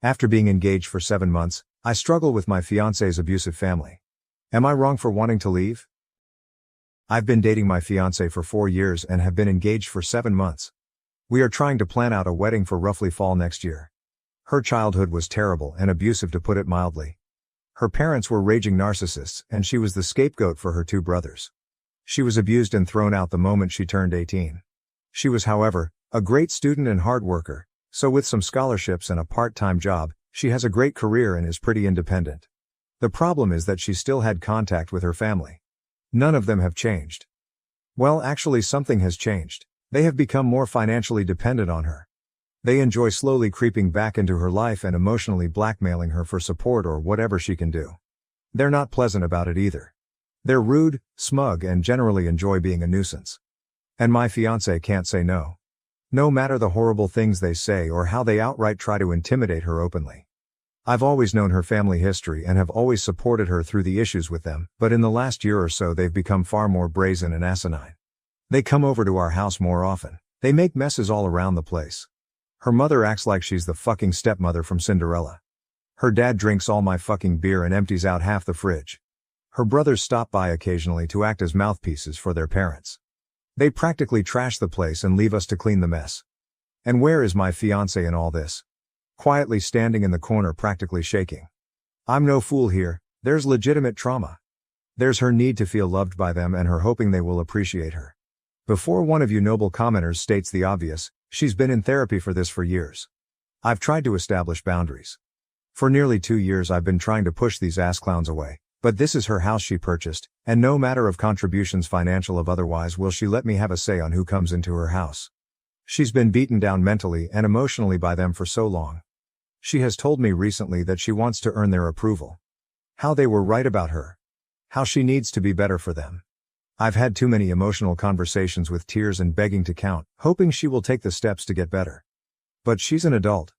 After being engaged for 7 months, I struggle with my fiancé's abusive family. Am I wrong for wanting to leave? I've been dating my fiancé for 4 years and have been engaged for 7 months. We are trying to plan out a wedding for roughly fall next year. Her childhood was terrible and abusive, to put it mildly. Her parents were raging narcissists, and she was the scapegoat for her 2 brothers. She was abused and thrown out the moment she turned 18. She was, however, a great student and hard worker, so with some scholarships and a part-time job, she has a great career and is pretty independent. The problem is that she still had contact with her family. None of them have changed. Well, actually something has changed. They have become more financially dependent on her. They enjoy slowly creeping back into her life and emotionally blackmailing her for support or whatever she can do. They're not pleasant about it either. They're rude, smug, and generally enjoy being a nuisance. And my fiancé can't say no. No matter the horrible things they say or how they outright try to intimidate her openly. I've always known her family history and have always supported her through the issues with them, but in the last year or so they've become far more brazen and asinine. They come over to our house more often. They make messes all around the place. Her mother acts like she's the fucking stepmother from Cinderella. Her dad drinks all my fucking beer and empties out half the fridge. Her brothers stop by occasionally to act as mouthpieces for their parents. They practically trash the place and leave us to clean the mess. And where is my fiancé in all this? Quietly standing in the corner, practically shaking. I'm no fool here, there's legitimate trauma. There's her need to feel loved by them and her hoping they will appreciate her. Before one of you noble commenters states the obvious, she's been in therapy for this for years. I've tried to establish boundaries. For nearly 2 years I've been trying to push these ass clowns away, but this is her house she purchased, and no matter of contributions, financial of otherwise, will she let me have a say on who comes into her house. She's been beaten down mentally and emotionally by them for so long. She has told me recently that she wants to earn their approval. How they were right about her. How she needs to be better for them. I've had too many emotional conversations with tears and begging to count, hoping she will take the steps to get better. But she's an adult.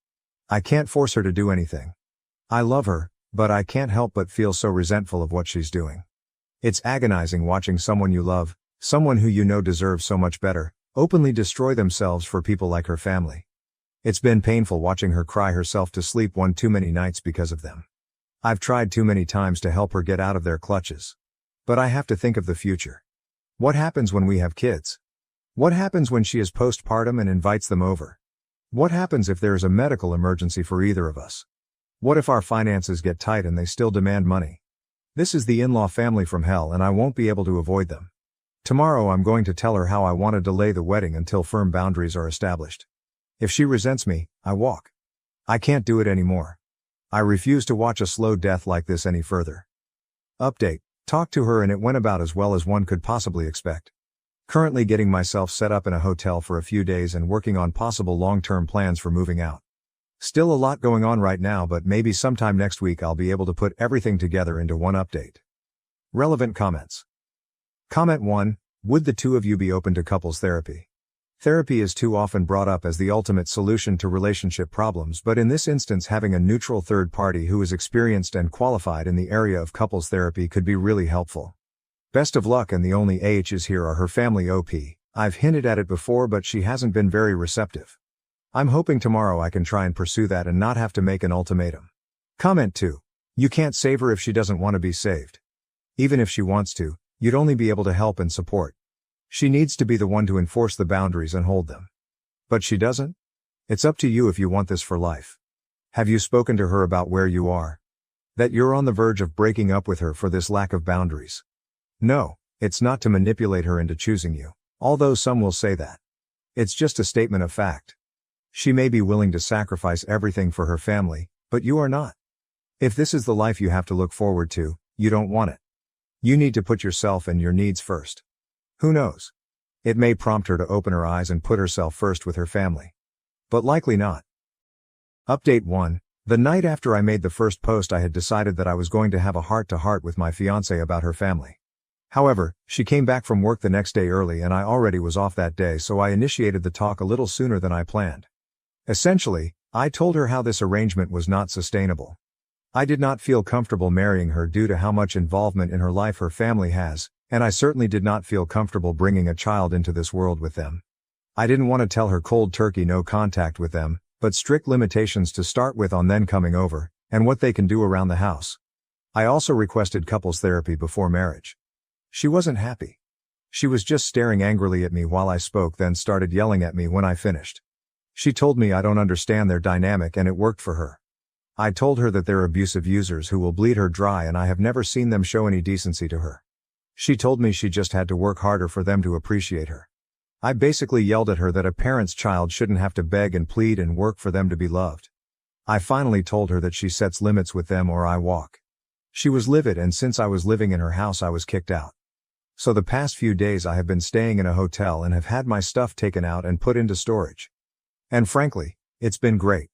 I can't force her to do anything. I love her, but I can't help but feel so resentful of what she's doing. It's agonizing watching someone you love, someone who you know deserves so much better, openly destroy themselves for people like her family. It's been painful watching her cry herself to sleep one too many nights because of them. I've tried too many times to help her get out of their clutches. But I have to think of the future. What happens when we have kids? What happens when she is postpartum and invites them over? What happens if there is a medical emergency for either of us? What if our finances get tight and they still demand money? This is the in-law family from hell and I won't be able to avoid them. Tomorrow I'm going to tell her how I want to delay the wedding until firm boundaries are established. If she resents me, I walk. I can't do it anymore. I refuse to watch a slow death like this any further. Update. Talked to her and it went about as well as one could possibly expect. Currently getting myself set up in a hotel for a few days and working on possible long-term plans for moving out. Still a lot going on right now, but maybe sometime next week I'll be able to put everything together into one update. Relevant comments. Comment 1. Would the 2 of you be open to couples therapy? Therapy is too often brought up as the ultimate solution to relationship problems, but in this instance having a neutral third party who is experienced and qualified in the area of couples therapy could be really helpful. Best of luck, and the only AHs here are her family OP. I've hinted at it before but she hasn't been very receptive. I'm hoping tomorrow I can try and pursue that and not have to make an ultimatum. Comment 2. You can't save her if she doesn't want to be saved. Even if she wants to, you'd only be able to help and support. She needs to be the one to enforce the boundaries and hold them. But she doesn't? It's up to you if you want this for life. Have you spoken to her about where you are? That you're on the verge of breaking up with her for this lack of boundaries? No, it's not to manipulate her into choosing you, although some will say that. It's just a statement of fact. She may be willing to sacrifice everything for her family, but you are not. If this is the life you have to look forward to, you don't want it. You need to put yourself and your needs first. Who knows? It may prompt her to open her eyes and put herself first with her family. But likely not. Update 1. The night after I made the first post I had decided that I was going to have a heart-to-heart with my fiancée about her family. However, she came back from work the next day early and I already was off that day, so I initiated the talk a little sooner than I planned. Essentially, I told her how this arrangement was not sustainable. I did not feel comfortable marrying her due to how much involvement in her life her family has, and I certainly did not feel comfortable bringing a child into this world with them. I didn't want to tell her cold turkey no contact with them, but strict limitations to start with on then coming over, and what they can do around the house. I also requested couples therapy before marriage. She wasn't happy. She was just staring angrily at me while I spoke, then started yelling at me when I finished. She told me I don't understand their dynamic and it worked for her. I told her that they're abusive users who will bleed her dry and I have never seen them show any decency to her. She told me she just had to work harder for them to appreciate her. I basically yelled at her that a parent's child shouldn't have to beg and plead and work for them to be loved. I finally told her that she sets limits with them or I walk. She was livid, and since I was living in her house I was kicked out. So the past few days I have been staying in a hotel and have had my stuff taken out and put into storage. And frankly, it's been great.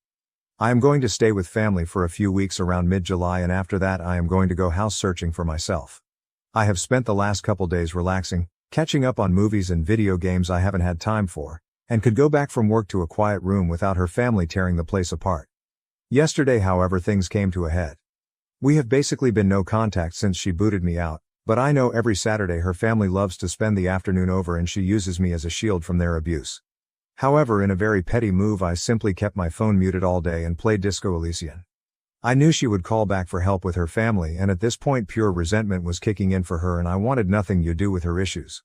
I am going to stay with family for a few weeks around mid-July, and after that I am going to go house searching for myself. I have spent the last couple days relaxing, catching up on movies and video games I haven't had time for, and could go back from work to a quiet room without her family tearing the place apart. Yesterday, however, things came to a head. We have basically been no contact since she booted me out, but I know every Saturday her family loves to spend the afternoon over and she uses me as a shield from their abuse. However, in a very petty move, I simply kept my phone muted all day and played Disco Elysian. I knew she would call back for help with her family, and at this point pure resentment was kicking in for her and I wanted nothing to do with her issues.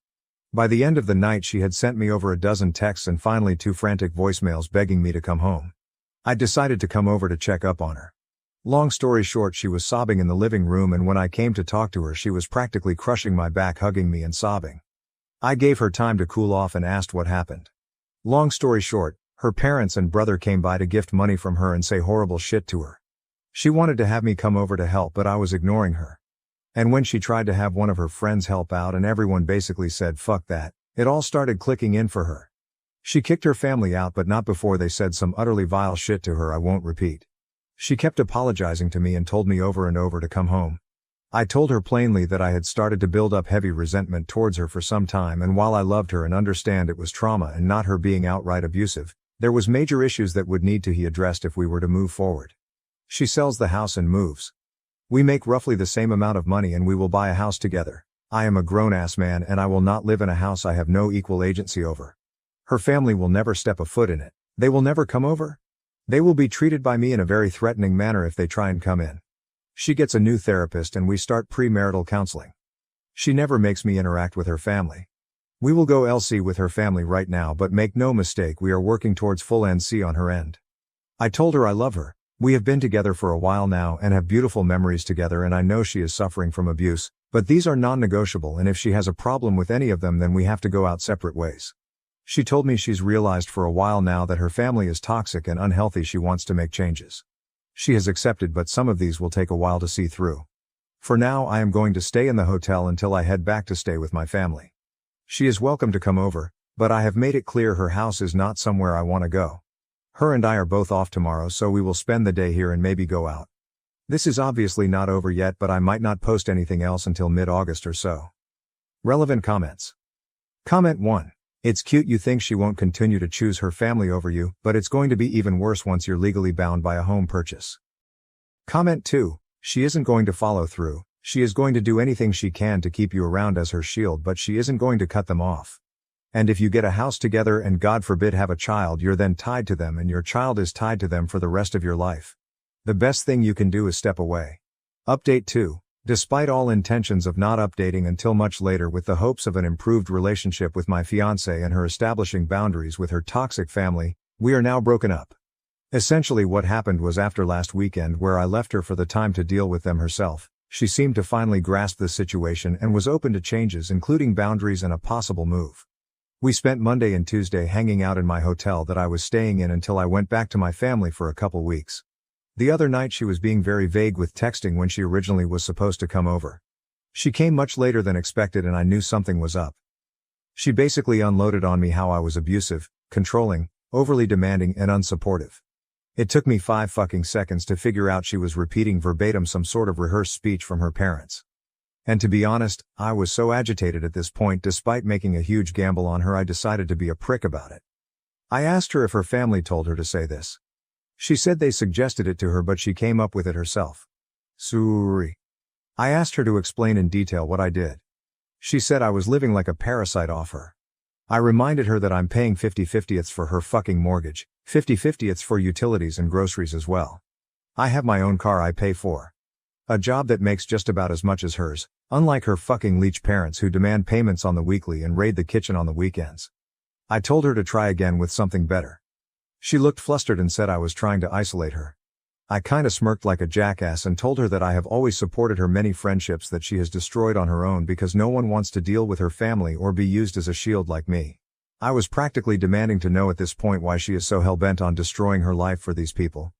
By the end of the night she had sent me over a dozen texts and finally 2 frantic voicemails begging me to come home. I decided to come over to check up on her. Long story short, she was sobbing in the living room, and when I came to talk to her she was practically crushing my back, hugging me and sobbing. I gave her time to cool off and asked what happened. Long story short, her parents and brother came by to gift money from her and say horrible shit to her. She wanted to have me come over to help, but I was ignoring her. And when she tried to have one of her friends help out and everyone basically said fuck that, it all started clicking in for her. She kicked her family out, but not before they said some utterly vile shit to her I won't repeat. She kept apologizing to me and told me over and over to come home. I told her plainly that I had started to build up heavy resentment towards her for some time, and while I loved her and understand it was trauma and not her being outright abusive, there was major issues that would need to be addressed if we were to move forward. She sells the house and moves. We make roughly the same amount of money and we will buy a house together. I am a grown-ass man and I will not live in a house I have no equal agency over. Her family will never step a foot in it. They will never come over. They will be treated by me in a very threatening manner if they try and come in. She gets a new therapist and we start premarital counseling. She never makes me interact with her family. We will go LC with her family right now, but make no mistake, we are working towards full NC on her end. I told her I love her. We have been together for a while now and have beautiful memories together, and I know she is suffering from abuse, but these are non-negotiable, and if she has a problem with any of them then we have to go out separate ways. She told me she's realized for a while now that her family is toxic and unhealthy. She wants to make changes. She has accepted, but some of these will take a while to see through. For now I am going to stay in the hotel until I head back to stay with my family. She is welcome to come over, but I have made it clear her house is not somewhere I want to go. Her and I are both off tomorrow, so we will spend the day here and maybe go out. This is obviously not over yet, but I might not post anything else until mid-August or so. Relevant comments. Comment 1. It's cute you think she won't continue to choose her family over you, but it's going to be even worse once you're legally bound by a home purchase. Comment 2. She isn't going to follow through. She is going to do anything she can to keep you around as her shield, but she isn't going to cut them off. And if you get a house together and God forbid have a child, you're then tied to them and your child is tied to them for the rest of your life. The best thing you can do is step away. Update 2. Despite all intentions of not updating until much later with the hopes of an improved relationship with my fiancée and her establishing boundaries with her toxic family, we are now broken up. Essentially what happened was, after last weekend where I left her for the time to deal with them herself, she seemed to finally grasp the situation and was open to changes, including boundaries and a possible move. We spent Monday and Tuesday hanging out in my hotel that I was staying in until I went back to my family for a couple weeks. The other night she was being very vague with texting when she originally was supposed to come over. She came much later than expected and I knew something was up. She basically unloaded on me how I was abusive, controlling, overly demanding and unsupportive. It took me 5 fucking seconds to figure out she was repeating verbatim some sort of rehearsed speech from her parents. And to be honest, I was so agitated at this point, despite making a huge gamble on her, I decided to be a prick about it. I asked her if her family told her to say this. She said they suggested it to her, but she came up with it herself. Sorry. I asked her to explain in detail what I did. She said I was living like a parasite off her. I reminded her that I'm paying 50/50ths for her fucking mortgage, 50/50ths for utilities and groceries as well. I have my own car I pay for. A job that makes just about as much as hers, unlike her fucking leech parents who demand payments on the weekly and raid the kitchen on the weekends. I told her to try again with something better. She looked flustered and said I was trying to isolate her. I kinda smirked like a jackass and told her that I have always supported her many friendships that she has destroyed on her own because no one wants to deal with her family or be used as a shield like me. I was practically demanding to know at this point why she is so hell-bent on destroying her life for these people.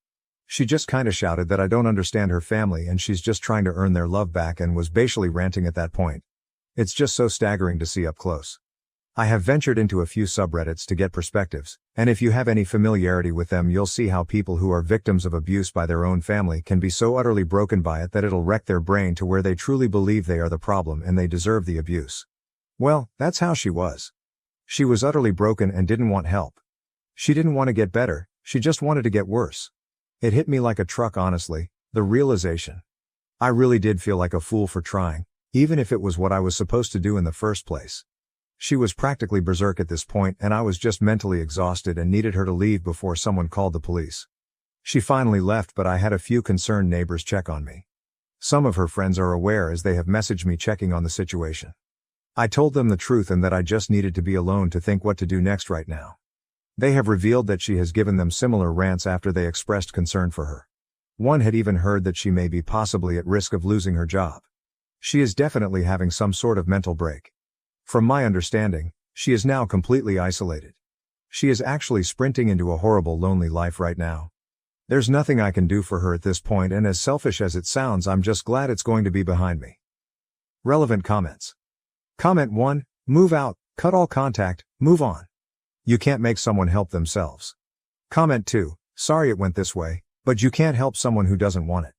She just kinda shouted that I don't understand her family and she's just trying to earn their love back and was basically ranting at that point. It's just so staggering to see up close. I have ventured into a few subreddits to get perspectives, and if you have any familiarity with them you'll see how people who are victims of abuse by their own family can be so utterly broken by it that it'll wreck their brain to where they truly believe they are the problem and they deserve the abuse. Well, that's how she was. She was utterly broken and didn't want help. She didn't want to get better, she just wanted to get worse. It hit me like a truck honestly, the realization. I really did feel like a fool for trying, even if it was what I was supposed to do in the first place. She was practically berserk at this point and I was just mentally exhausted and needed her to leave before someone called the police. She finally left but I had a few concerned neighbors check on me. Some of her friends are aware as they have messaged me checking on the situation. I told them the truth and that I just needed to be alone to think what to do next right now. They have revealed that she has given them similar rants after they expressed concern for her. One had even heard that she may be possibly at risk of losing her job. She is definitely having some sort of mental break. From my understanding, she is now completely isolated. She is actually sprinting into a horrible lonely life right now. There's nothing I can do for her at this point and as selfish as it sounds I'm just glad it's going to be behind me. Relevant comments. Comment 1, move out, cut all contact, move on. You can't make someone help themselves. Comment 2, sorry it went this way, but you can't help someone who doesn't want it.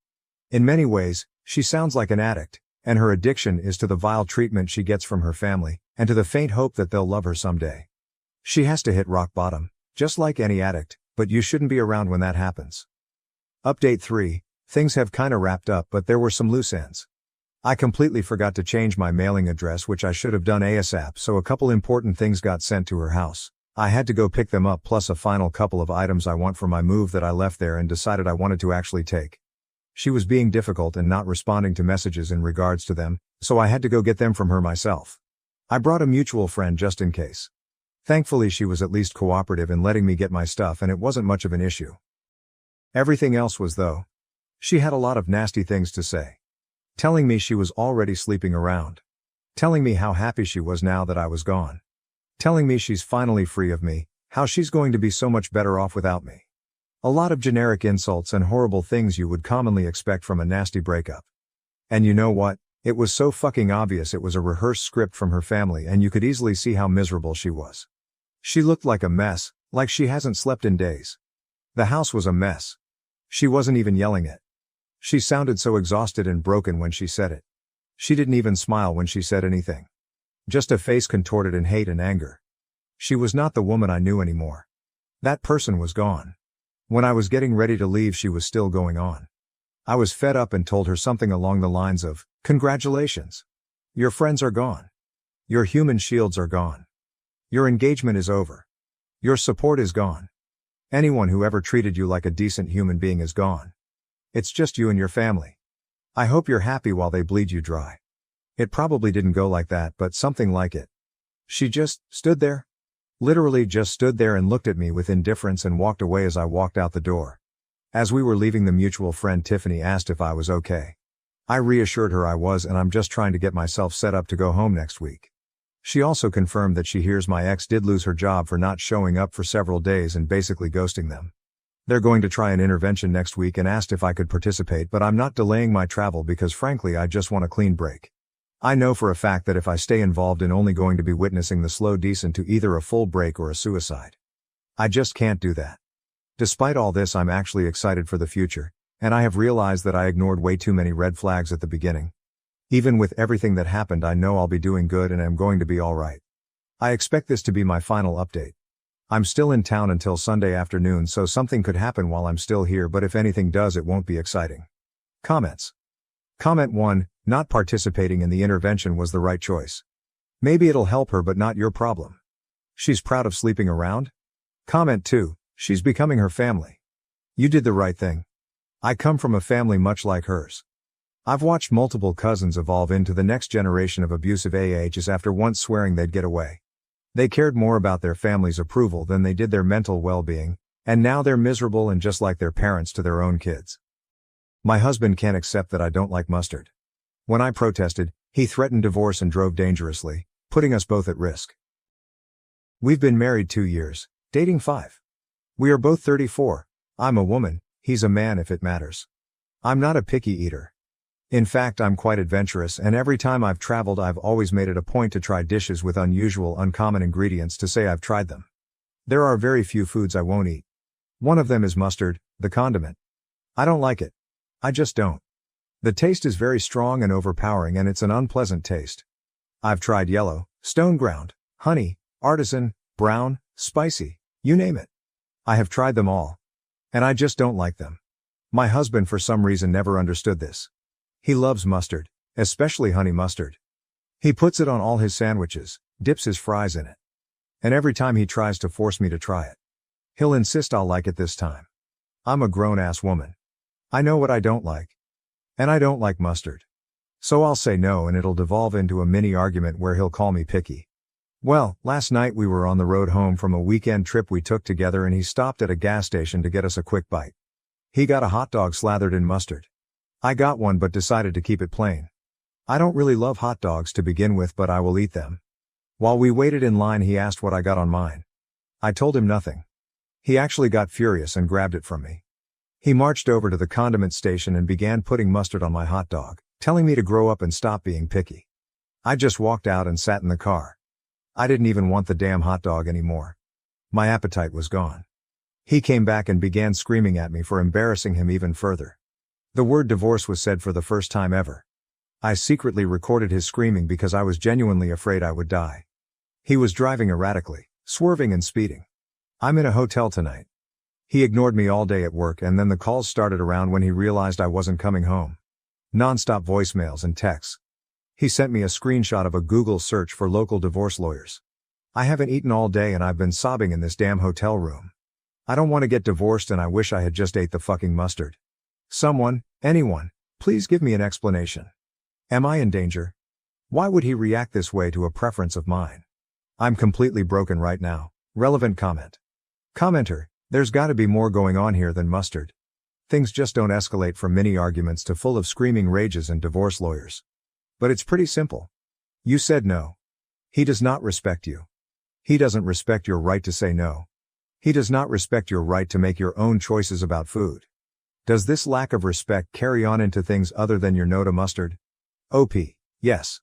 In many ways, she sounds like an addict, and her addiction is to the vile treatment she gets from her family, and to the faint hope that they'll love her someday. She has to hit rock bottom, just like any addict, but you shouldn't be around when that happens. Update 3, things have kinda wrapped up but there were some loose ends. I completely forgot to change my mailing address which I should have done ASAP so a couple important things got sent to her house. I had to go pick them up plus a final couple of items I want for my move that I left there and decided I wanted to actually take. She was being difficult and not responding to messages in regards to them, so I had to go get them from her myself. I brought a mutual friend just in case. Thankfully she was at least cooperative in letting me get my stuff and it wasn't much of an issue. Everything else was though. She had a lot of nasty things to say. Telling me she was already sleeping around. Telling me how happy she was now that I was gone. Telling me she's finally free of me, how she's going to be so much better off without me. A lot of generic insults and horrible things you would commonly expect from a nasty breakup. And you know what? It was so fucking obvious it was a rehearsed script from her family and you could easily see how miserable she was. She looked like a mess, like she hasn't slept in days. The house was a mess. She wasn't even yelling it. She sounded so exhausted and broken when she said it. She didn't even smile when she said anything. Just a face contorted in hate and anger. She was not the woman I knew anymore. That person was gone. When I was getting ready to leave she was still going on. I was fed up and told her something along the lines of, "Congratulations. Your friends are gone. Your human shields are gone. Your engagement is over. Your support is gone. Anyone who ever treated you like a decent human being is gone. It's just you and your family. I hope you're happy while they bleed you dry." It probably didn't go like that but something like it. She just stood there. Literally just stood there and looked at me with indifference and walked away as I walked out the door. As we were leaving the mutual friend Tiffany asked if I was okay. I reassured her I was and I'm just trying to get myself set up to go home next week. She also confirmed that she hears my ex did lose her job for not showing up for several days and basically ghosting them. They're going to try an intervention next week and asked if I could participate but I'm not delaying my travel because frankly I just want a clean break. I know for a fact that if I stay involved in only going to be witnessing the slow descent to either a full break or a suicide. I just can't do that. Despite all this I'm actually excited for the future, and I have realized that I ignored way too many red flags at the beginning. Even with everything that happened I know I'll be doing good and I'm going to be alright. I expect this to be my final update. I'm still in town until Sunday afternoon so something could happen while I'm still here but if anything does it won't be exciting. Comments. Comment 1, not participating in the intervention was the right choice. Maybe it'll help her but not your problem. She's proud of sleeping around? Comment 2. She's becoming her family. You did the right thing. I come from a family much like hers. I've watched multiple cousins evolve into the next generation of abusive AHs after once swearing they'd get away. They cared more about their family's approval than they did their mental well-being, and now they're miserable and just like their parents to their own kids. My husband can't accept that I don't like mustard. When I protested, he threatened divorce and drove dangerously, putting us both at risk. We've been married 2 years, dating 5. We are both 34. I'm a woman, he's a man if it matters. I'm not a picky eater. In fact, I'm quite adventurous, and every time I've traveled I've always made it a point to try dishes with unusual, uncommon ingredients to say I've tried them. There are very few foods I won't eat. One of them is mustard, the condiment. I don't like it. I just don't. The taste is very strong and overpowering, and it's an unpleasant taste. I've tried yellow, stone ground, honey, artisan, brown, spicy, you name it. I have tried them all. And I just don't like them. My husband for some reason never understood this. He loves mustard, especially honey mustard. He puts it on all his sandwiches, dips his fries in it. And every time he tries to force me to try it, he'll insist I'll like it this time. I'm a grown-ass woman. I know what I don't like. And I don't like mustard. So I'll say no, and it'll devolve into a mini argument where he'll call me picky. Well, last night we were on the road home from a weekend trip we took together, and he stopped at a gas station to get us a quick bite. He got a hot dog slathered in mustard. I got one but decided to keep it plain. I don't really love hot dogs to begin with, but I will eat them. While we waited in line, he asked what I got on mine. I told him nothing. He actually got furious and grabbed it from me. He marched over to the condiment station and began putting mustard on my hot dog, telling me to grow up and stop being picky. I just walked out and sat in the car. I didn't even want the damn hot dog anymore. My appetite was gone. He came back and began screaming at me for embarrassing him even further. The word divorce was said for the first time ever. I secretly recorded his screaming because I was genuinely afraid I would die. He was driving erratically, swerving and speeding. I'm in a hotel tonight. He ignored me all day at work, and then the calls started around when he realized I wasn't coming home. Non-stop voicemails and texts. He sent me a screenshot of a Google search for local divorce lawyers. I haven't eaten all day and I've been sobbing in this damn hotel room. I don't want to get divorced, and I wish I had just ate the fucking mustard. Someone, anyone, please give me an explanation. Am I in danger? Why would he react this way to a preference of mine? I'm completely broken right now. Relevant comment. Commenter, there's gotta be more going on here than mustard. Things just don't escalate from mini arguments to full of screaming rages and divorce lawyers. But it's pretty simple. You said no. He does not respect you. He doesn't respect your right to say no. He does not respect your right to make your own choices about food. Does this lack of respect carry on into things other than your no to mustard? OP, yes.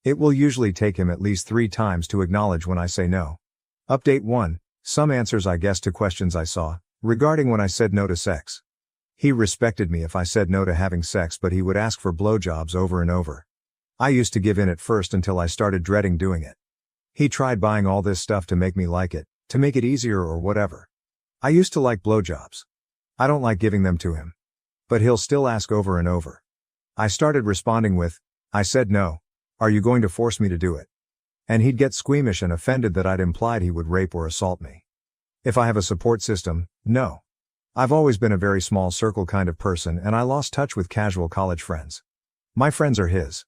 It will usually take him at least 3 times to acknowledge when I say no. Update 1, some answers I guessed to questions I saw, regarding when I said no to sex. He respected me if I said no to having sex, but he would ask for blowjobs over and over. I used to give in at first until I started dreading doing it. He tried buying all this stuff to make me like it, to make it easier or whatever. I used to like blowjobs. I don't like giving them to him. But he'll still ask over and over. I started responding with, I said no. Are you going to force me to do it? And he'd get squeamish and offended that I'd implied he would rape or assault me. If I have a support system, no. I've always been a very small circle kind of person, and I lost touch with casual college friends. My friends are his.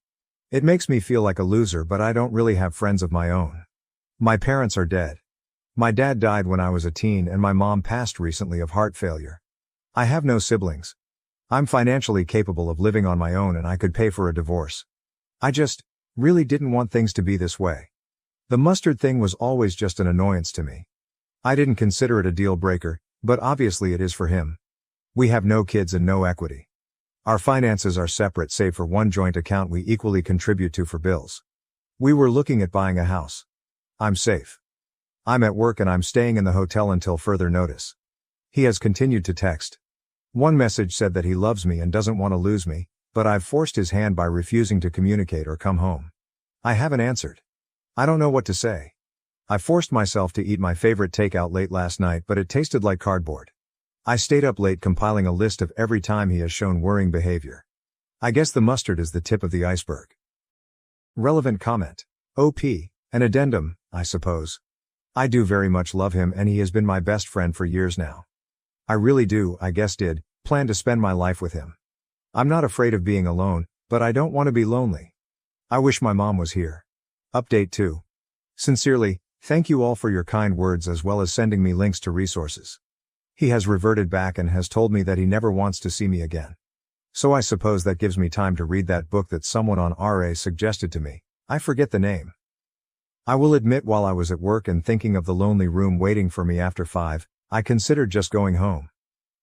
It makes me feel like a loser, but I don't really have friends of my own. My parents are dead. My dad died when I was a teen, and my mom passed recently of heart failure. I have no siblings. I'm financially capable of living on my own, and I could pay for a divorce. I just really didn't want things to be this way. The mustard thing was always just an annoyance to me. I didn't consider it a deal breaker, but obviously it is for him. We have no kids and no equity. Our finances are separate save for one joint account we equally contribute to for bills. We were looking at buying a house. I'm safe. I'm at work and I'm staying in the hotel until further notice. He has continued to text. One message said that he loves me and doesn't want to lose me, but I've forced his hand by refusing to communicate or come home. I haven't answered. I don't know what to say. I forced myself to eat my favorite takeout late last night, but it tasted like cardboard. I stayed up late compiling a list of every time he has shown worrying behavior. I guess the mustard is the tip of the iceberg. Relevant comment. OP, an addendum, I suppose. I do very much love him and he has been my best friend for years now. I really do, plan to spend my life with him. I'm not afraid of being alone, but I don't want to be lonely. I wish my mom was here. Update 2. Sincerely, thank you all for your kind words as well as sending me links to resources. He has reverted back and has told me that he never wants to see me again. So I suppose that gives me time to read that book that someone on RA suggested to me. I forget the name. I will admit while I was at work and thinking of the lonely room waiting for me after 5, I considered just going home.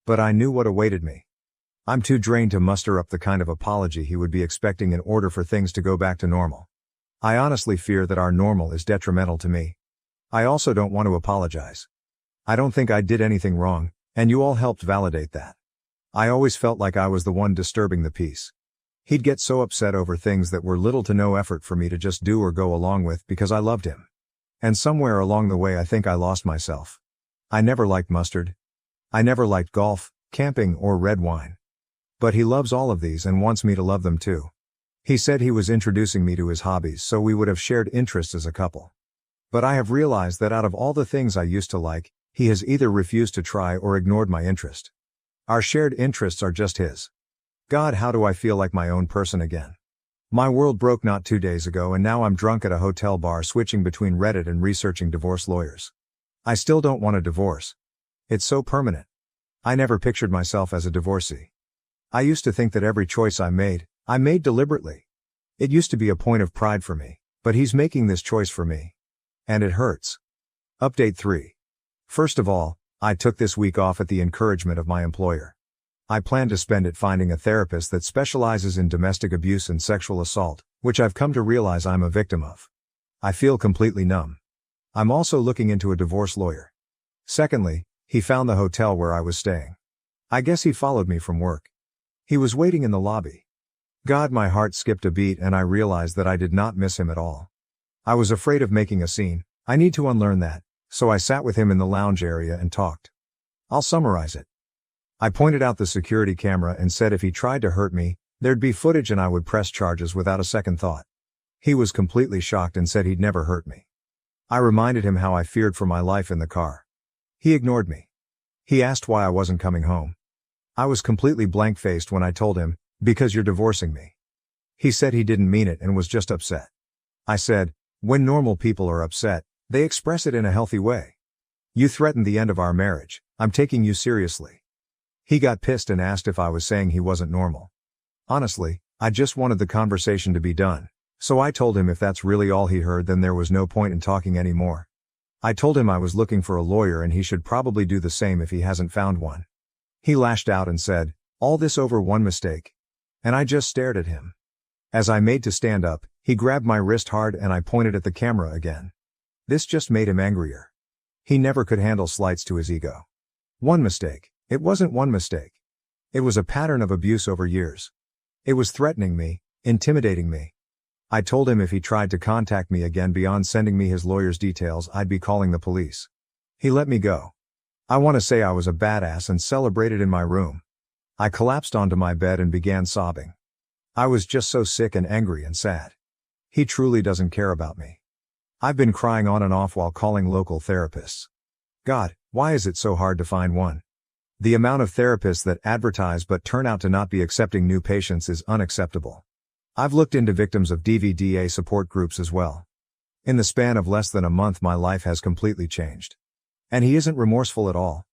But I knew what awaited me. I'm too drained to muster up the kind of apology he would be expecting in order for things to go back to normal. I honestly fear that our normal is detrimental to me. I also don't want to apologize. I don't think I did anything wrong, and you all helped validate that. I always felt like I was the one disturbing the peace. He'd get so upset over things that were little to no effort for me to just do or go along with because I loved him. And somewhere along the way I think I lost myself. I never liked mustard. I never liked golf, camping, or red wine. But he loves all of these and wants me to love them too. He said he was introducing me to his hobbies so we would have shared interests as a couple. But I have realized that out of all the things I used to like, he has either refused to try or ignored my interest. Our shared interests are just his. God, how do I feel like my own person again? My world broke not 2 days ago and now I'm drunk at a hotel bar switching between Reddit and researching divorce lawyers. I still don't want a divorce. It's so permanent. I never pictured myself as a divorcee. I used to think that every choice I made deliberately. It used to be a point of pride for me, but he's making this choice for me. And it hurts. Update 3. First of all, I took this week off at the encouragement of my employer. I plan to spend it finding a therapist that specializes in domestic abuse and sexual assault, which I've come to realize I'm a victim of. I feel completely numb. I'm also looking into a divorce lawyer. Secondly, he found the hotel where I was staying. I guess he followed me from work. He was waiting in the lobby. God, my heart skipped a beat and I realized that I did not miss him at all. I was afraid of making a scene. I need to unlearn that, so I sat with him in the lounge area and talked. I'll summarize it. I pointed out the security camera and said if he tried to hurt me, there'd be footage and I would press charges without a second thought. He was completely shocked and said he'd never hurt me. I reminded him how I feared for my life in the car. He ignored me. He asked why I wasn't coming home. I was completely blank-faced when I told him, because you're divorcing me. He said he didn't mean it and was just upset. I said, when normal people are upset, they express it in a healthy way. You threatened the end of our marriage. I'm taking you seriously. He got pissed and asked if I was saying he wasn't normal. Honestly, I just wanted the conversation to be done, so I told him if that's really all he heard then there was no point in talking anymore. I told him I was looking for a lawyer and he should probably do the same if he hasn't found one. He lashed out and said, all this over one mistake. And I just stared at him. As I made to stand up, he grabbed my wrist hard and I pointed at the camera again. This just made him angrier. He never could handle slights to his ego. One mistake. It wasn't one mistake. It was a pattern of abuse over years. It was threatening me, intimidating me. I told him if he tried to contact me again beyond sending me his lawyer's details, I'd be calling the police. He let me go. I want to say I was a badass and celebrated in my room. I collapsed onto my bed and began sobbing. I was just so sick and angry and sad. He truly doesn't care about me. I've been crying on and off while calling local therapists. God, why is it so hard to find one? The amount of therapists that advertise but turn out to not be accepting new patients is unacceptable. I've looked into victims of DVDA support groups as well. In the span of less than a month my life has completely changed. And he isn't remorseful at all.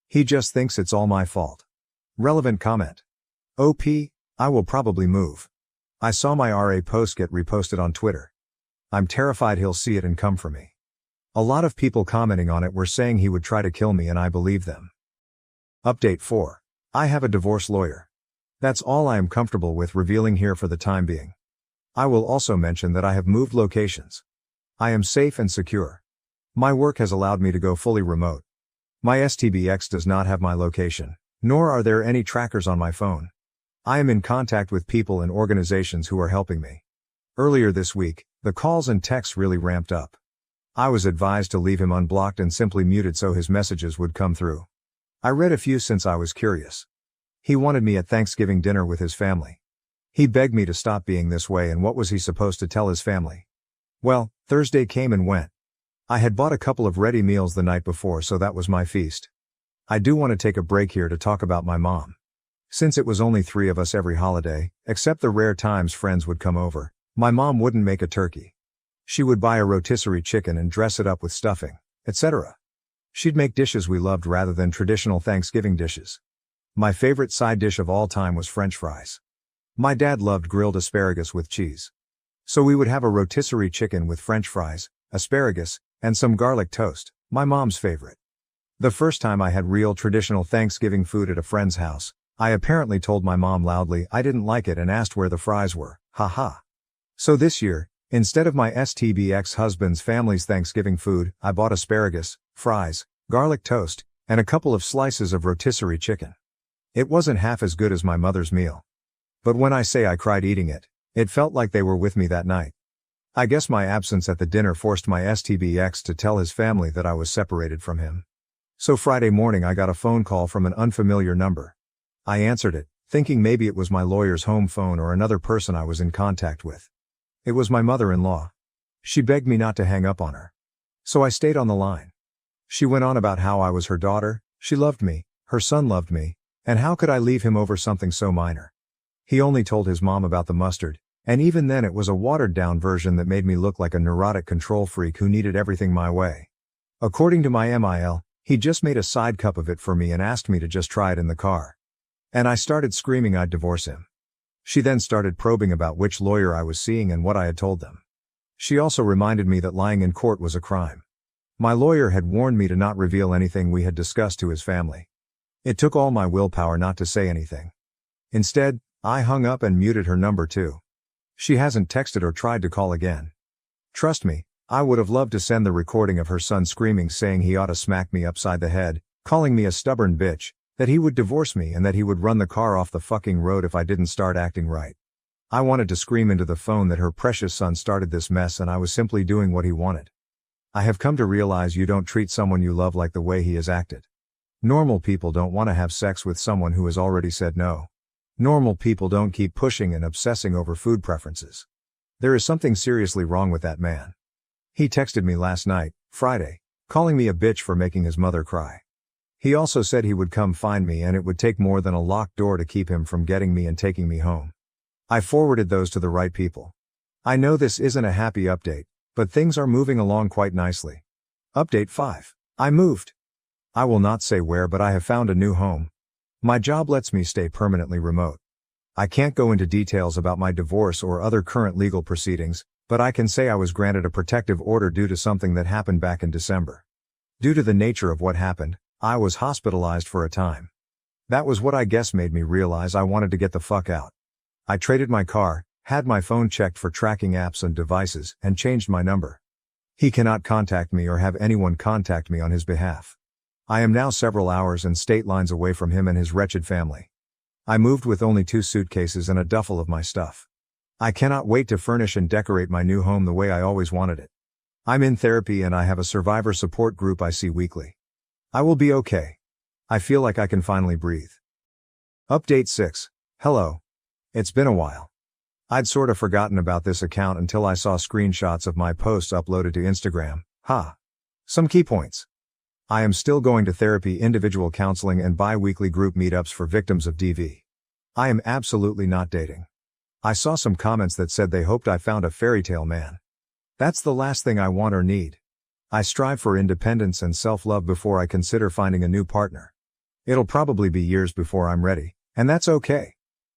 He just thinks it's all my fault. Relevant comment. OP, I will probably move. I saw my RA post get reposted on Twitter. I'm terrified he'll see it and come for me. A lot of people commenting on it were saying he would try to kill me and I believe them. Update 4. I have a divorce lawyer. That's all I am comfortable with revealing here for the time being. I will also mention that I have moved locations. I am safe and secure. My work has allowed me to go fully remote. My STBX does not have my location, nor are there any trackers on my phone. I am in contact with people and organizations who are helping me. Earlier this week, the calls and texts really ramped up. I was advised to leave him unblocked and simply muted so his messages would come through. I read a few since I was curious. He wanted me at Thanksgiving dinner with his family. He begged me to stop being this way and what was he supposed to tell his family? Well, Thursday came and went. I had bought a couple of ready meals the night before, so that was my feast. I do want to take a break here to talk about my mom. Since it was only 3 of us every holiday, except the rare times friends would come over, my mom wouldn't make a turkey. She would buy a rotisserie chicken and dress it up with stuffing, etc. She'd make dishes we loved rather than traditional Thanksgiving dishes. My favorite side dish of all time was French fries. My dad loved grilled asparagus with cheese. So we would have a rotisserie chicken with French fries, asparagus, and some garlic toast, my mom's favorite. The first time I had real traditional Thanksgiving food at a friend's house, I apparently told my mom loudly I didn't like it and asked where the fries were, haha. So this year, instead of my STB ex-husband's family's Thanksgiving food, I bought asparagus, fries, garlic toast, and a couple of slices of rotisserie chicken. It wasn't half as good as my mother's meal. But when I say I cried eating it, it felt like they were with me that night. I guess my absence at the dinner forced my STB ex to tell his family that I was separated from him. So Friday morning I got a phone call from an unfamiliar number. I answered it, thinking maybe it was my lawyer's home phone or another person I was in contact with. It was my mother-in-law. She begged me not to hang up on her. So I stayed on the line. She went on about how I was her daughter, she loved me, her son loved me, and how could I leave him over something so minor? He only told his mom about the mustard, and even then it was a watered-down version that made me look like a neurotic control freak who needed everything my way. According to my MIL, he just made a side cup of it for me and asked me to just try it in the car. And I started screaming I'd divorce him. She then started probing about which lawyer I was seeing and what I had told them. She also reminded me that lying in court was a crime. My lawyer had warned me to not reveal anything we had discussed to his family. It took all my willpower not to say anything. Instead, I hung up and muted her number too. She hasn't texted or tried to call again. Trust me, I would have loved to send the recording of her son screaming saying he ought to smack me upside the head, calling me a stubborn bitch, that he would divorce me and that he would run the car off the fucking road if I didn't start acting right. I wanted to scream into the phone that her precious son started this mess and I was simply doing what he wanted. I have come to realize you don't treat someone you love like the way he has acted. Normal people don't want to have sex with someone who has already said no. Normal people don't keep pushing and obsessing over food preferences. There is something seriously wrong with that man. He texted me last night, Friday, calling me a bitch for making his mother cry. He also said he would come find me and it would take more than a locked door to keep him from getting me and taking me home. I forwarded those to the right people. I know this isn't a happy update, but things are moving along quite nicely. Update 5. I moved. I will not say where, but I have found a new home. My job lets me stay permanently remote. I can't go into details about my divorce or other current legal proceedings, but I can say I was granted a protective order due to something that happened back in December. Due to the nature of what happened, I was hospitalized for a time. That was what I guess made me realize I wanted to get the fuck out. I traded my car, had my phone checked for tracking apps and devices, and changed my number. He cannot contact me or have anyone contact me on his behalf. I am now several hours and state lines away from him and his wretched family. I moved with only 2 suitcases and a duffel of my stuff. I cannot wait to furnish and decorate my new home the way I always wanted it. I'm in therapy and I have a survivor support group I see weekly. I will be okay. I feel like I can finally breathe. Update 6. Hello. It's been a while. I'd sort of forgotten about this account until I saw screenshots of my posts uploaded to Instagram. Some key points. I am still going to therapy, individual counseling and bi-weekly group meetups for victims of DV. I am absolutely not dating. I saw some comments that said they hoped I found a fairy tale man. That's the last thing I want or need. I strive for independence and self-love before I consider finding a new partner. It'll probably be years before I'm ready, and that's okay.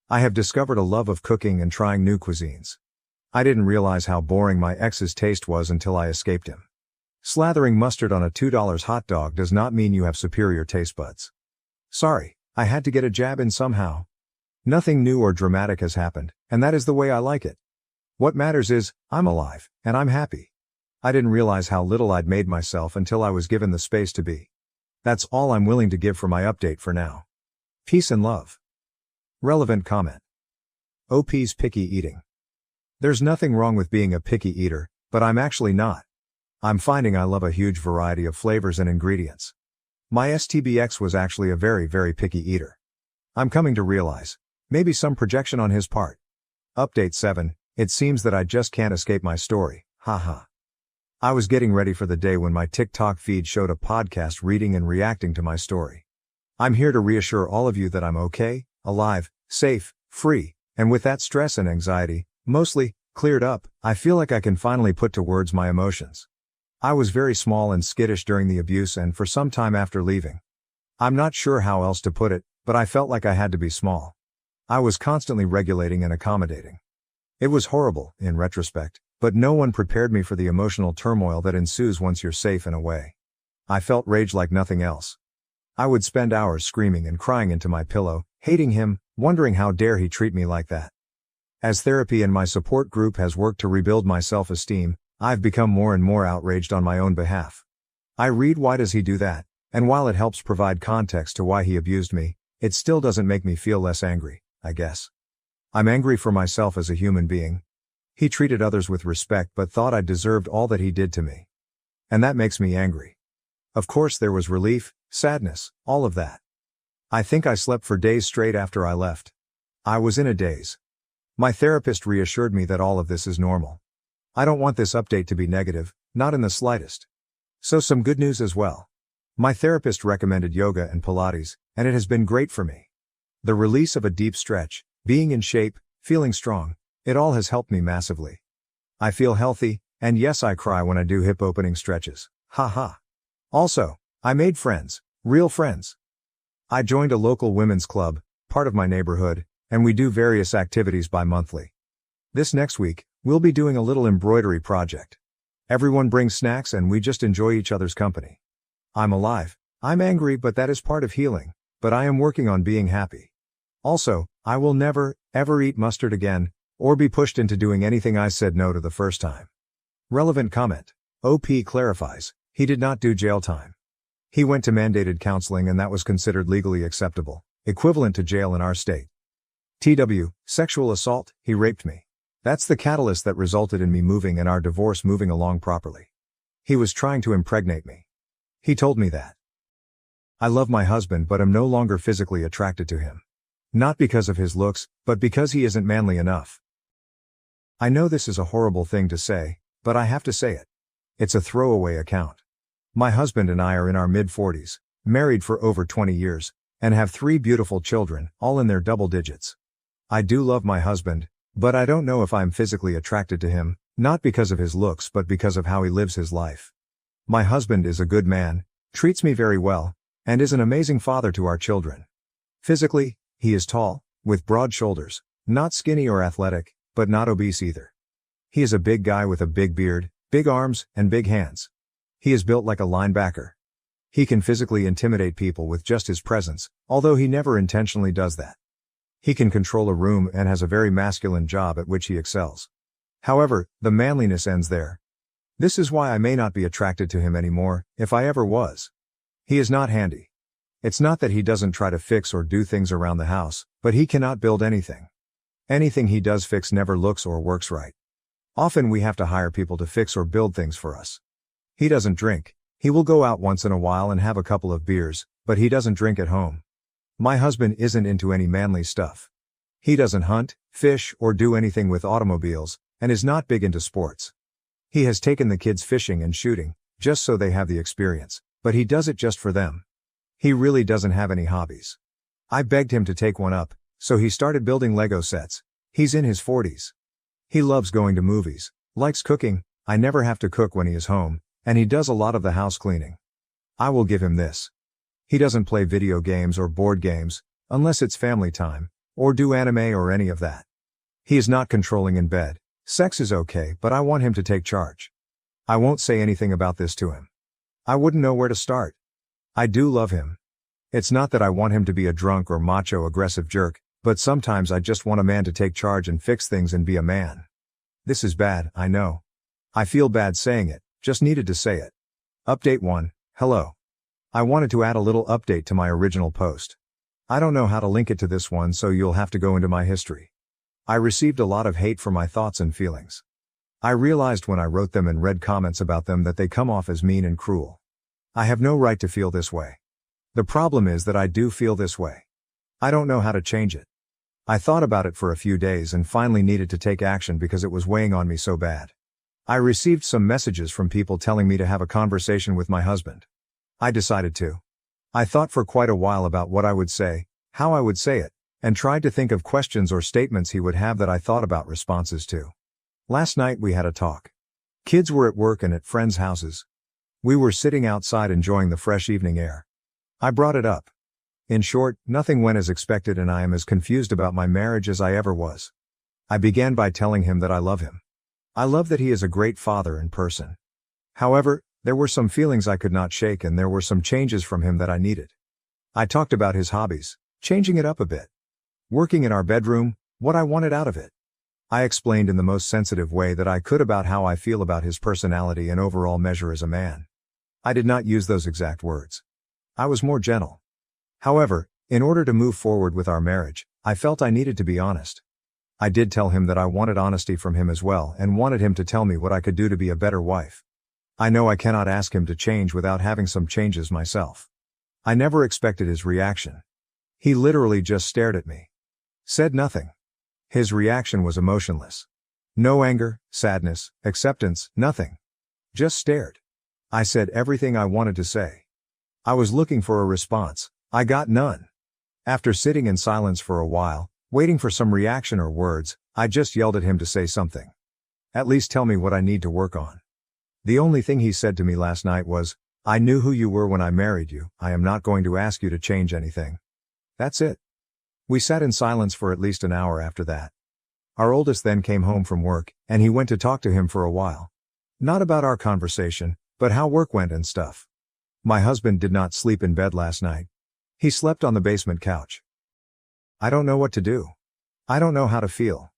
I have discovered a love of cooking and trying new cuisines. I didn't realize how boring my ex's taste was until I escaped him. Slathering mustard on a $2 hot dog does not mean you have superior taste buds. Sorry, I had to get a jab in somehow. Nothing new or dramatic has happened, and that is the way I like it. What matters is, I'm alive, and I'm happy. I didn't realize how little I'd made myself until I was given the space to be. That's all I'm willing to give for my update for now. Peace and love. Relevant comment. OP's picky eating. There's nothing wrong with being a picky eater, but I'm actually not. I'm finding I love a huge variety of flavors and ingredients. My STBX was actually a very, very picky eater. I'm coming to realize, maybe some projection on his part. Update 7, it seems that I just can't escape my story, haha. I was getting ready for the day when my TikTok feed showed a podcast reading and reacting to my story. I'm here to reassure all of you that I'm okay, alive, safe, free, and with that stress and anxiety, mostly, cleared up, I feel like I can finally put to words my emotions. I was very small and skittish during the abuse and for some time after leaving. I'm not sure how else to put it, but I felt like I had to be small. I was constantly regulating and accommodating. It was horrible, in retrospect, but no one prepared me for the emotional turmoil that ensues once you're safe and away. I felt rage like nothing else. I would spend hours screaming and crying into my pillow, hating him, wondering how dare he treat me like that. As therapy and my support group has worked to rebuild my self-esteem, I've become more and more outraged on my own behalf. I read why does he do that, and while it helps provide context to why he abused me, it still doesn't make me feel less angry, I guess. I'm angry for myself as a human being. He treated others with respect but thought I deserved all that he did to me. And that makes me angry. Of course there was relief, sadness, all of that. I think I slept for days straight after I left. I was in a daze. My therapist reassured me that all of this is normal. I don't want this update to be negative, not in the slightest. So some good news as well. My therapist recommended yoga and Pilates, and it has been great for me. The release of a deep stretch, being in shape, feeling strong, it all has helped me massively. I feel healthy, and yes, I cry when I do hip opening stretches. Ha. Also, I made friends, real friends. I joined a local women's club, part of my neighborhood, and we do various activities bi-monthly. This next week, we'll be doing a little embroidery project. Everyone brings snacks and we just enjoy each other's company. I'm alive. I'm angry, but that is part of healing, but I am working on being happy. Also, I will never, ever eat mustard again, or be pushed into doing anything I said no to the first time. Relevant comment. OP clarifies, he did not do jail time. He went to mandated counseling and that was considered legally acceptable, equivalent to jail in our state. TW, sexual assault, he raped me. That's the catalyst that resulted in me moving and our divorce moving along properly. He was trying to impregnate me. He told me that. I love my husband but am no longer physically attracted to him. Not because of his looks, but because he isn't manly enough. I know this is a horrible thing to say, but I have to say it. It's a throwaway account. My husband and I are in our mid-40s, married for over 20 years, and have 3 beautiful children, all in their double digits. I do love my husband, but I don't know if I'm physically attracted to him, not because of his looks but because of how he lives his life. My husband is a good man, treats me very well, and is an amazing father to our children. Physically, he is tall, with broad shoulders, not skinny or athletic, but not obese either. He is a big guy with a big beard, big arms, and big hands. He is built like a linebacker. He can physically intimidate people with just his presence, although he never intentionally does that. He can control a room and has a very masculine job at which he excels. However, the manliness ends there. This is why I may not be attracted to him anymore, if I ever was. He is not handy. It's not that he doesn't try to fix or do things around the house, but he cannot build anything. Anything he does fix never looks or works right. Often we have to hire people to fix or build things for us. He doesn't drink. He will go out once in a while and have a couple of beers, but he doesn't drink at home. My husband isn't into any manly stuff. He doesn't hunt, fish, or do anything with automobiles, and is not big into sports. He has taken the kids fishing and shooting, just so they have the experience, but he does it just for them. He really doesn't have any hobbies. I begged him to take one up, so he started building Lego sets. He's in his 40s. He loves going to movies, likes cooking, I never have to cook when he is home, and he does a lot of the house cleaning. I will give him this. He doesn't play video games or board games, unless it's family time, or do anime or any of that. He is not controlling in bed. Sex is okay, but I want him to take charge. I won't say anything about this to him. I wouldn't know where to start. I do love him. It's not that I want him to be a drunk or macho aggressive jerk, but sometimes I just want a man to take charge and fix things and be a man. This is bad, I know. I feel bad saying it, just needed to say it. Update 1, hello. I wanted to add a little update to my original post. I don't know how to link it to this one, so you'll have to go into my history. I received a lot of hate for my thoughts and feelings. I realized when I wrote them and read comments about them that they come off as mean and cruel. I have no right to feel this way. The problem is that I do feel this way. I don't know how to change it. I thought about it for a few days and finally needed to take action because it was weighing on me so bad. I received some messages from people telling me to have a conversation with my husband. I decided to. I thought for quite a while about what I would say, how I would say it, and tried to think of questions or statements he would have that I thought about responses to. Last night we had a talk. Kids were at work and at friends' houses. We were sitting outside enjoying the fresh evening air. I brought it up. In short, nothing went as expected and I am as confused about my marriage as I ever was. I began by telling him that I love him. I love that he is a great father and person. However, there were some feelings I could not shake and there were some changes from him that I needed. I talked about his hobbies, changing it up a bit. Working in our bedroom, what I wanted out of it. I explained in the most sensitive way that I could about how I feel about his personality and overall measure as a man. I did not use those exact words. I was more gentle. However, in order to move forward with our marriage, I felt I needed to be honest. I did tell him that I wanted honesty from him as well and wanted him to tell me what I could do to be a better wife. I know I cannot ask him to change without having some changes myself. I never expected his reaction. He literally just stared at me. Said nothing. His reaction was emotionless. No anger, sadness, acceptance, nothing. Just stared. I said everything I wanted to say. I was looking for a response. I got none. After sitting in silence for a while, waiting for some reaction or words, I just yelled at him to say something. At least tell me what I need to work on. The only thing he said to me last night was, "I knew who you were when I married you. I am not going to ask you to change anything." That's it. We sat in silence for at least an hour after that. Our oldest then came home from work, and he went to talk to him for a while. Not about our conversation, but how work went and stuff. My husband did not sleep in bed last night. He slept on the basement couch. I don't know what to do. I don't know how to feel.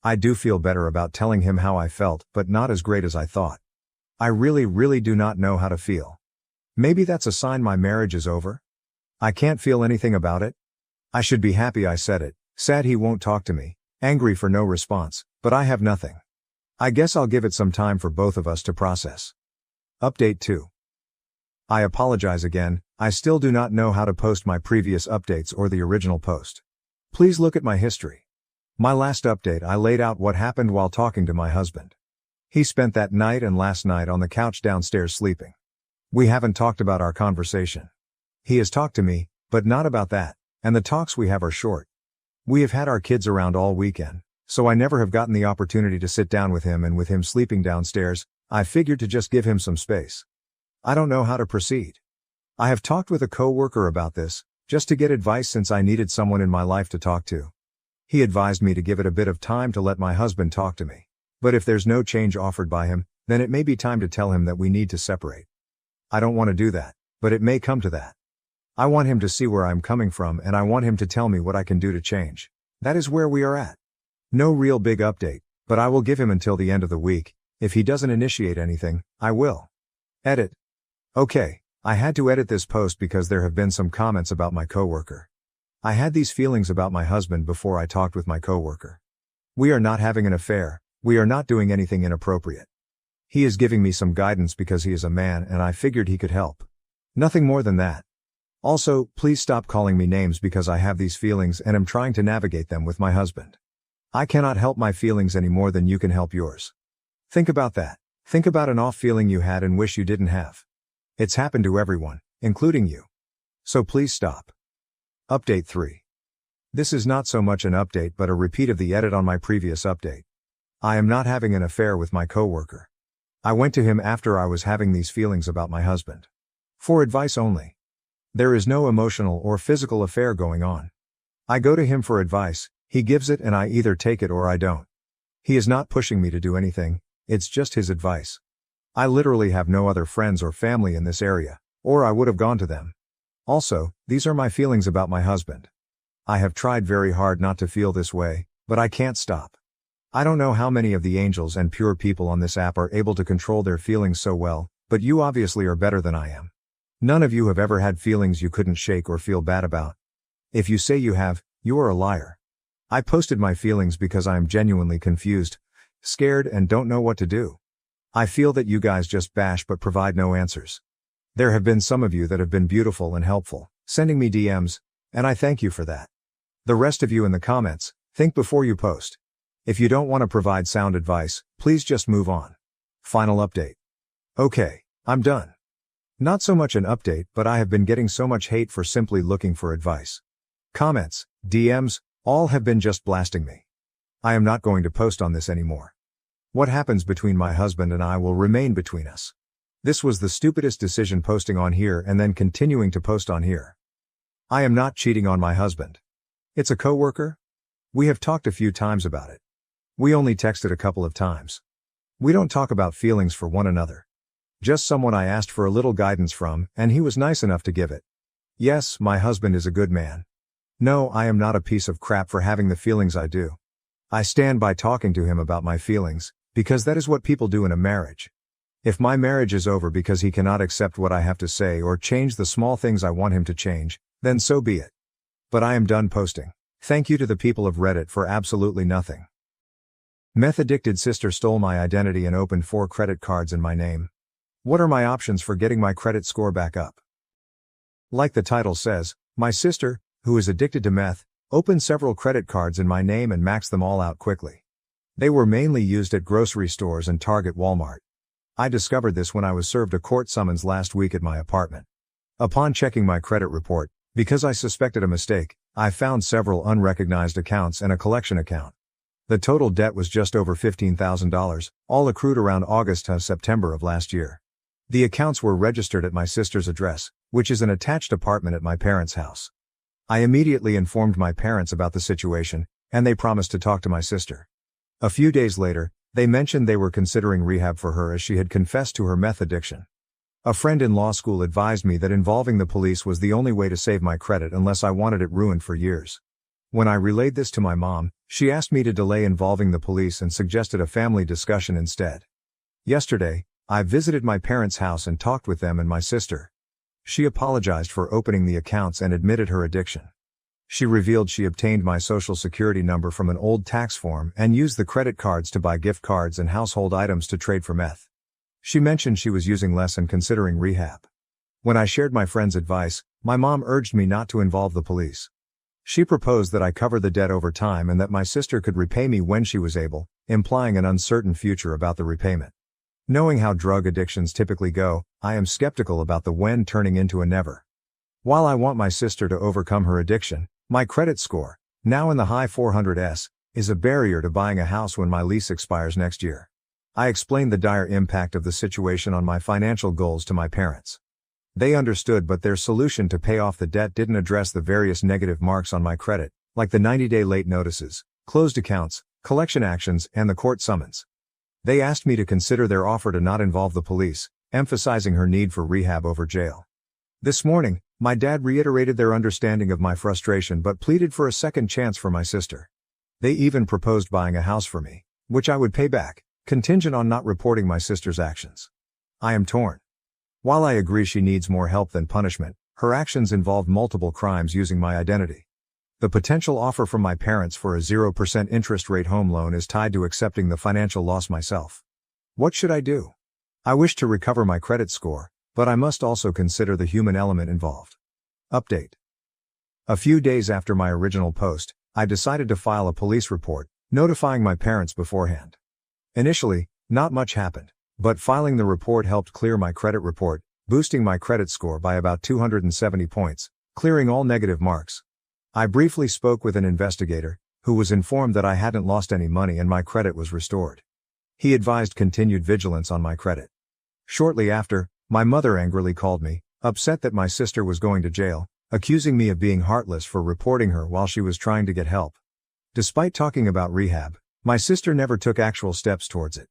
I do feel better about telling him how I felt, but not as great as I thought. I really do not know how to feel. Maybe that's a sign my marriage is over? I can't feel anything about it. I should be happy I said it, sad he won't talk to me, angry for no response, but I have nothing. I guess I'll give it some time for both of us to process. Update 2. I apologize again, I still do not know how to post my previous updates or the original post. Please look at my history. My last update I laid out what happened while talking to my husband. He spent that night and last night on the couch downstairs sleeping. We haven't talked about our conversation. He has talked to me, but not about that. And the talks we have are short. We have had our kids around all weekend, so I never have gotten the opportunity to sit down with him, and with him sleeping downstairs, I figured to just give him some space. I don't know how to proceed. I have talked with a coworker about this, just to get advice since I needed someone in my life to talk to. He advised me to give it a bit of time to let my husband talk to me. But if there's no change offered by him, then it may be time to tell him that we need to separate. I don't want to do that, but it may come to that. I want him to see where I'm coming from and I want him to tell me what I can do to change. That is where we are at. No real big update, but I will give him until the end of the week. If he doesn't initiate anything, I will. Edit. Okay, I had to edit this post because there have been some comments about my coworker. I had these feelings about my husband before I talked with my coworker. We are not having an affair, we are not doing anything inappropriate. He is giving me some guidance because he is a man and I figured he could help. Nothing more than that. Also, please stop calling me names because I have these feelings and am trying to navigate them with my husband. I cannot help my feelings any more than you can help yours. Think about that. Think about an off feeling you had and wish you didn't have. It's happened to everyone, including you. So please stop. Update 3. This is not so much an update but a repeat of the edit on my previous update. I am not having an affair with my coworker. I went to him after I was having these feelings about my husband. For advice only. There is no emotional or physical affair going on. I go to him for advice, he gives it and I either take it or I don't. He is not pushing me to do anything, it's just his advice. I literally have no other friends or family in this area, or I would have gone to them. Also, these are my feelings about my husband. I have tried very hard not to feel this way, but I can't stop. I don't know how many of the angels and pure people on this app are able to control their feelings so well, but you obviously are better than I am. None of you have ever had feelings you couldn't shake or feel bad about. If you say you have, you are a liar. I posted my feelings because I am genuinely confused, scared and don't know what to do. I feel that you guys just bash but provide no answers. There have been some of you that have been beautiful and helpful, sending me DMs, and I thank you for that. The rest of you in the comments, think before you post. If you don't want to provide sound advice, please just move on. Final update. Okay, I'm done. Not so much an update, but I have been getting so much hate for simply looking for advice. Comments, DMs, all have been just blasting me. I am not going to post on this anymore. What happens between my husband and I will remain between us. This was the stupidest decision, posting on here and then continuing to post on here. I am not cheating on my husband. It's a coworker. We have talked a few times about it. We only texted a couple of times. We don't talk about feelings for one another. Just someone I asked for a little guidance from, and he was nice enough to give it. Yes, my husband is a good man. No, I am not a piece of crap for having the feelings I do. I stand by talking to him about my feelings, because that is what people do in a marriage. If my marriage is over because he cannot accept what I have to say or change the small things I want him to change, then so be it. But I am done posting. Thank you to the people of Reddit for absolutely nothing. Meth-addicted sister stole my identity and opened 4 credit cards in my name. What are my options for getting my credit score back up? Like the title says, my sister, who is addicted to meth, opened several credit cards in my name and maxed them all out quickly. They were mainly used at grocery stores and Target, Walmart. I discovered this when I was served a court summons last week at my apartment. Upon checking my credit report, because I suspected a mistake, I found several unrecognized accounts and a collection account. The total debt was just over $15,000, all accrued around August to September of last year. The accounts were registered at my sister's address, which is an attached apartment at my parents' house. I immediately informed my parents about the situation, and they promised to talk to my sister. A few days later, they mentioned they were considering rehab for her as she had confessed to her meth addiction. A friend in law school advised me that involving the police was the only way to save my credit unless I wanted it ruined for years. When I relayed this to my mom, she asked me to delay involving the police and suggested a family discussion instead. Yesterday, I visited my parents' house and talked with them and my sister. She apologized for opening the accounts and admitted her addiction. She revealed she obtained my social security number from an old tax form and used the credit cards to buy gift cards and household items to trade for meth. She mentioned she was using less and considering rehab. When I shared my friend's advice, my mom urged me not to involve the police. She proposed that I cover the debt over time and that my sister could repay me when she was able, implying an uncertain future about the repayment. Knowing how drug addictions typically go, I am skeptical about the when turning into a never. While I want my sister to overcome her addiction, my credit score, now in the high 400s, is a barrier to buying a house when my lease expires next year. I explained the dire impact of the situation on my financial goals to my parents. They understood, but their solution to pay off the debt didn't address the various negative marks on my credit, like the 90-day late notices, closed accounts, collection actions, and the court summons. They asked me to consider their offer to not involve the police, emphasizing her need for rehab over jail. This morning, my dad reiterated their understanding of my frustration but pleaded for a second chance for my sister. They even proposed buying a house for me, which I would pay back, contingent on not reporting my sister's actions. I am torn. While I agree she needs more help than punishment, her actions involved multiple crimes using my identity. The potential offer from my parents for a 0% interest rate home loan is tied to accepting the financial loss myself. What should I do? I wish to recover my credit score, but I must also consider the human element involved. Update. A few days after my original post, I decided to file a police report, notifying my parents beforehand. Initially, not much happened, but filing the report helped clear my credit report, boosting my credit score by about 270 points, clearing all negative marks. I briefly spoke with an investigator, who was informed that I hadn't lost any money and my credit was restored. He advised continued vigilance on my credit. Shortly after, my mother angrily called me, upset that my sister was going to jail, accusing me of being heartless for reporting her while she was trying to get help. Despite talking about rehab, my sister never took actual steps towards it.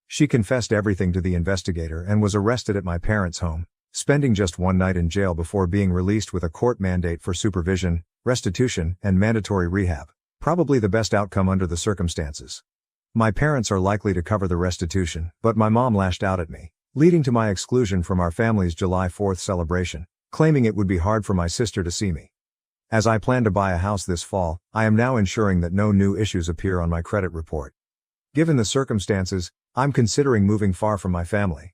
She confessed everything to the investigator and was arrested at my parents' home, spending just one night in jail before being released with a court mandate for supervision, restitution, and mandatory rehab, probably the best outcome under the circumstances. My parents are likely to cover the restitution, but my mom lashed out at me, leading to my exclusion from our family's July 4th celebration, claiming it would be hard for my sister to see me. As I plan to buy a house this fall, I am now ensuring that no new issues appear on my credit report. Given the circumstances, I'm considering moving far from my family.